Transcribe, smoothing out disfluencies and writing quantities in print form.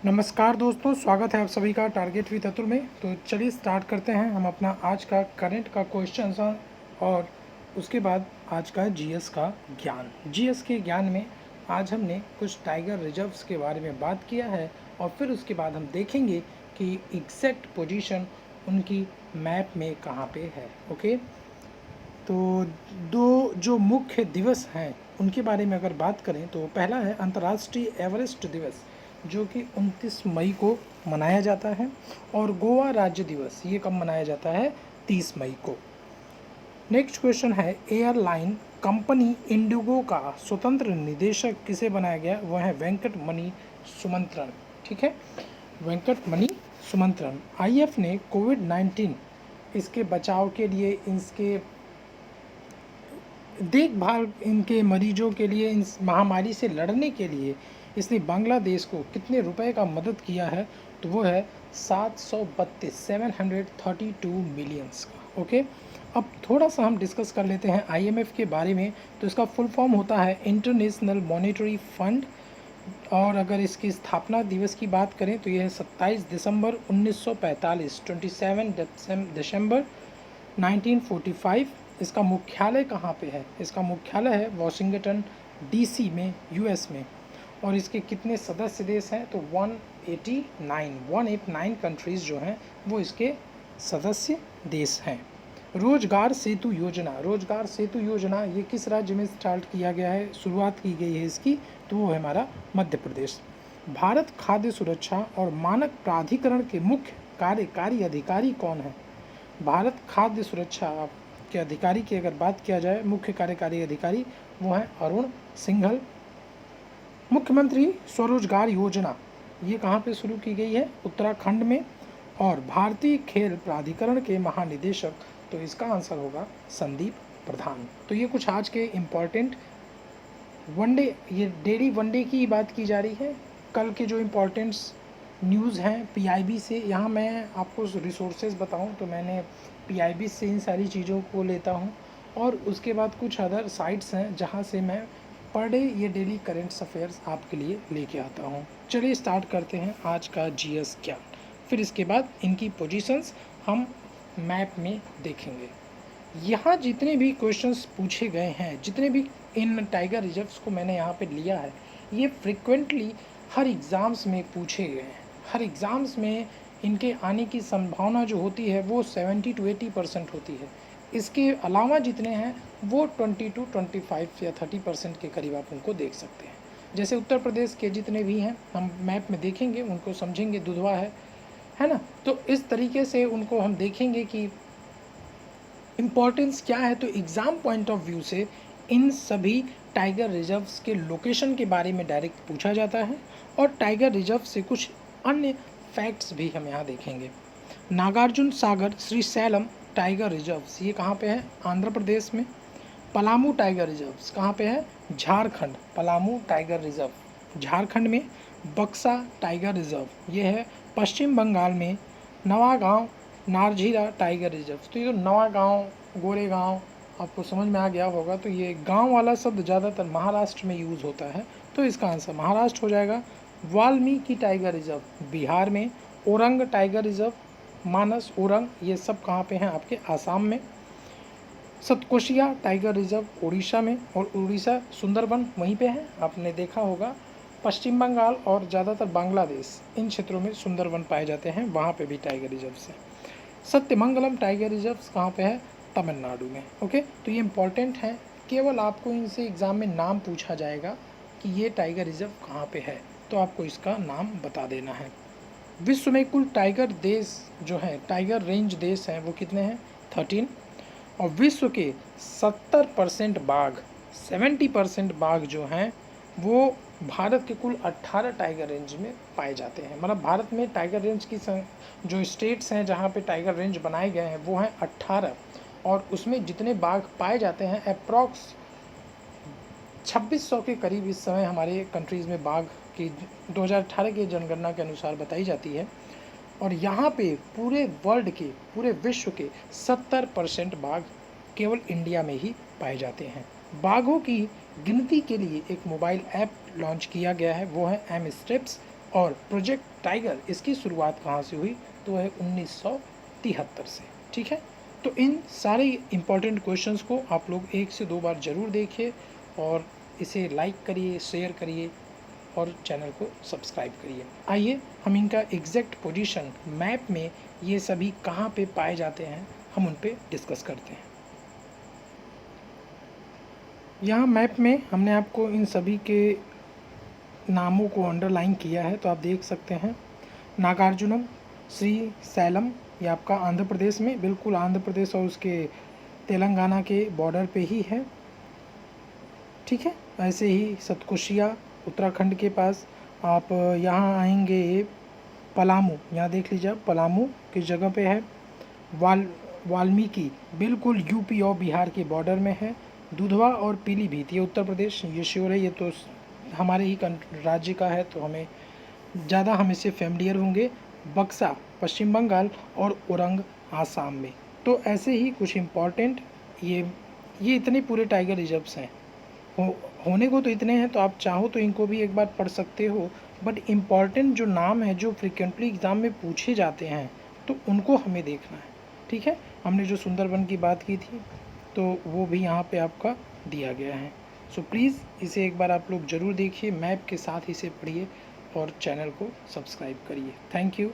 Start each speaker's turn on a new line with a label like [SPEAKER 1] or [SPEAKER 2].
[SPEAKER 1] नमस्कार दोस्तों, स्वागत है आप सभी का टारगेट विद अतुल में। तो चलिए स्टार्ट करते हैं हम अपना आज का करंट का क्वेश्चन और उसके बाद आज का जीएस का ज्ञान। जीएस के ज्ञान में आज हमने कुछ टाइगर रिजर्व्स के बारे में बात किया है और फिर उसके बाद हम देखेंगे कि एग्जैक्ट पोजीशन उनकी मैप में कहाँ पे है। ओके, तो दो जो मुख्य दिवस हैं उनके बारे में अगर बात करें तो पहला है अंतर्राष्ट्रीय एवरेस्ट दिवस, जो कि 29 मई को मनाया जाता है, और गोवा राज्य दिवस ये कब मनाया जाता है, 30 मई को। नेक्स्ट क्वेश्चन है एयरलाइन कंपनी इंडिगो का स्वतंत्र निदेशक किसे बनाया गया, वह है वेंकट मणि सुमंत्रन। ठीक है, वेंकट मणि सुमंत्रन। आईएफ ने कोविड-19 इसके बचाव के लिए, इसके देखभाल, इनके मरीजों के लिए, इन महामारी से लड़ने के लिए इसने बांग्लादेश को कितने रुपए का मदद किया है, तो वो है 732 मिलियंस का। ओके, अब थोड़ा सा हम डिस्कस कर लेते हैं आईएमएफ के बारे में। तो इसका फुल फॉर्म होता है इंटरनेशनल मॉनेटरी फंड, और अगर इसकी स्थापना दिवस की बात करें तो यह है 27 दिसंबर 1945, 27 दिसंबर 1945। इसका मुख्यालय कहाँ पे है, इसका मुख्यालय है वॉशिंगटन डीसी में, यूएस में। और इसके कितने सदस्य देश हैं, तो 189 कंट्रीज़ जो हैं वो इसके सदस्य देश हैं। रोजगार सेतु योजना, रोजगार सेतु योजना ये किस राज्य में स्टार्ट किया गया है, शुरुआत की गई है इसकी, तो वो है हमारा मध्य प्रदेश। भारत खाद्य सुरक्षा और मानक प्राधिकरण के मुख्य कार्यकारी अधिकारी कौन है, भारत खाद्य सुरक्षा के अधिकारी की अगर बात किया जाए, मुख्य कार्यकारी अधिकारी वो हैं अरुण सिंघल। मुख्यमंत्री स्वरोजगार योजना ये कहाँ पे शुरू की गई है, उत्तराखंड में। और भारतीय खेल प्राधिकरण के महानिदेशक, तो इसका आंसर होगा संदीप प्रधान। तो ये कुछ आज के इम्पॉर्टेंट वनडे, ये डेली वनडे की बात की जा रही है। कल के जो इम्पोर्टेंट्स न्यूज़ हैं पीआईबी से, यहाँ मैं आपको रिसोर्सेज बताऊँ तो मैंने पीआईबी से इन सारी चीज़ों को लेता हूँ, और उसके बाद कुछ अदर साइट्स हैं जहाँ से मैं पर डे ये डेली करेंट्स अफेयर्स आपके लिए लेके आता हूँ। चलिए स्टार्ट करते हैं आज का जीएस ज्ञान, फिर इसके बाद इनकी पोजीशंस हम मैप में देखेंगे। यहाँ जितने भी क्वेश्चंस पूछे गए हैं, जितने भी इन टाइगर रिजर्व्स को मैंने यहाँ पे लिया है, ये फ्रिक्वेंटली हर एग्ज़ाम्स में पूछे गए हैं। हर एग्ज़ाम्स में इनके आने की संभावना जो होती है वो 70 to 80% होती है। इसके अलावा जितने हैं वो 20 to 25 या 30% के करीब आप उनको देख सकते हैं। जैसे उत्तर प्रदेश के जितने भी हैं हम मैप में देखेंगे, उनको समझेंगे, दुधवा है ना। तो इस तरीके से उनको हम देखेंगे कि इम्पॉर्टेंस क्या है। तो एग्ज़ाम पॉइंट ऑफ व्यू से इन सभी टाइगर रिजर्व्स के लोकेशन के बारे में डायरेक्ट पूछा जाता है, और टाइगर रिजर्व से कुछ अन्य फैक्ट्स भी हम यहाँ देखेंगे। नागार्जुन सागर श्रीशैलम टाइगर रिजर्व्स ये कहाँ पे है, आंध्र प्रदेश में। पलामू टाइगर रिजर्व्स कहाँ पे है, झारखंड। पलामू टाइगर रिजर्व झारखंड में। बक्सा टाइगर रिजर्व ये है पश्चिम बंगाल में। नवागांव नारझीरा टाइगर रिजर्व, तो ये जो नवागांव, गोरेगांव आपको समझ में आ गया होगा, तो ये गांव वाला शब्द ज़्यादातर महाराष्ट्र में यूज़ होता है, तो इसका आंसर महाराष्ट्र हो जाएगा। वाल्मीकि टाइगर रिजर्व बिहार में। ओरंग टाइगर रिजर्व, मानस, ओरंग ये सब कहाँ पे हैं, आपके आसाम में। सतकोशिया टाइगर रिजर्व उड़ीसा में, और उड़ीसा सुंदरबन वहीं पे है, आपने देखा होगा। पश्चिम बंगाल और ज़्यादातर बांग्लादेश इन क्षेत्रों में सुंदरबन पाए जाते हैं, वहाँ पे भी टाइगर रिजर्व्स हैं। सत्यमंगलम टाइगर रिजर्व्स कहाँ पे है, तमिलनाडु में। ओके, तो ये इम्पॉर्टेंट है, केवल आपको इनसे एग्ज़ाम में नाम पूछा जाएगा कि ये टाइगर रिजर्व कहाँ पे है, तो आपको इसका नाम बता देना है। विश्व में कुल टाइगर देश जो है, टाइगर रेंज देश हैं, वो कितने हैं, 13। और विश्व के 70% बाघ, 70% बाघ जो हैं वो भारत के कुल 18 टाइगर रेंज में पाए जाते हैं। मतलब भारत में टाइगर रेंज की जो स्टेट्स हैं जहाँ पे टाइगर रेंज बनाए गए हैं वो हैं 18, और उसमें जितने बाघ पाए जाते हैं अप्रॉक्स 2600 के करीब इस समय हमारे कंट्रीज़ में बाघ की 2018 की जनगणना के अनुसार बताई जाती है। और यहाँ पे पूरे वर्ल्ड के, पूरे विश्व के 70% बाघ केवल इंडिया में ही पाए जाते हैं। बाघों की गिनती के लिए एक मोबाइल ऐप लॉन्च किया गया है, वो है एम स्टेप्स, और प्रोजेक्ट टाइगर इसकी शुरुआत कहाँ से हुई, तो है 1973 से। ठीक है, तो इन सारे इम्पॉर्टेंट क्वेश्चंस को आप लोग 1 से 2 बार ज़रूर देखिए और इसे लाइक करिए, शेयर करिए और चैनल को सब्सक्राइब करिए। आइए हम इनका एग्जैक्ट पोजीशन मैप में ये सभी कहाँ पे पाए जाते हैं हम उन पे डिस्कस करते हैं। यहाँ मैप में हमने आपको इन सभी के नामों को अंडरलाइन किया है, तो आप देख सकते हैं नागार्जुनम, श्री सैलम, ये आपका आंध्र प्रदेश में, बिल्कुल आंध्र प्रदेश और उसके तेलंगाना के बॉर्डर पे ही है। ठीक है, ऐसे ही सतकोशिया उत्तराखंड के पास। आप यहाँ आएंगे पलामू, यहाँ देख लीजिए आप, पलामू किस जगह पे है। वाल्मीकि बिल्कुल यूपी और बिहार के बॉर्डर में है। दुधवा और पीलीभीत ये उत्तर प्रदेश, ये श्योर है, ये तो हमारे ही राज्य का है तो हमें ज़्यादा हम इससे फेमिलियर होंगे। बक्सा पश्चिम बंगाल और ओरंग आसाम में। तो ऐसे ही कुछ इम्पॉर्टेंट ये इतने पूरे टाइगर रिजर्व्स हैं, होने को तो इतने हैं, तो आप चाहो तो इनको भी एक बार पढ़ सकते हो, बट इम्पॉर्टेंट जो नाम है जो फ्रिक्वेंटली एग्ज़ाम में पूछे जाते हैं तो उनको हमें देखना है। ठीक है, हमने जो सुंदरबन की बात की थी तो वो भी यहाँ पे आपका दिया गया है। सो प्लीज़ इसे एक बार आप लोग ज़रूर देखिए, मैप के साथ इसे पढ़िए और चैनल को सब्सक्राइब करिए। Thank you.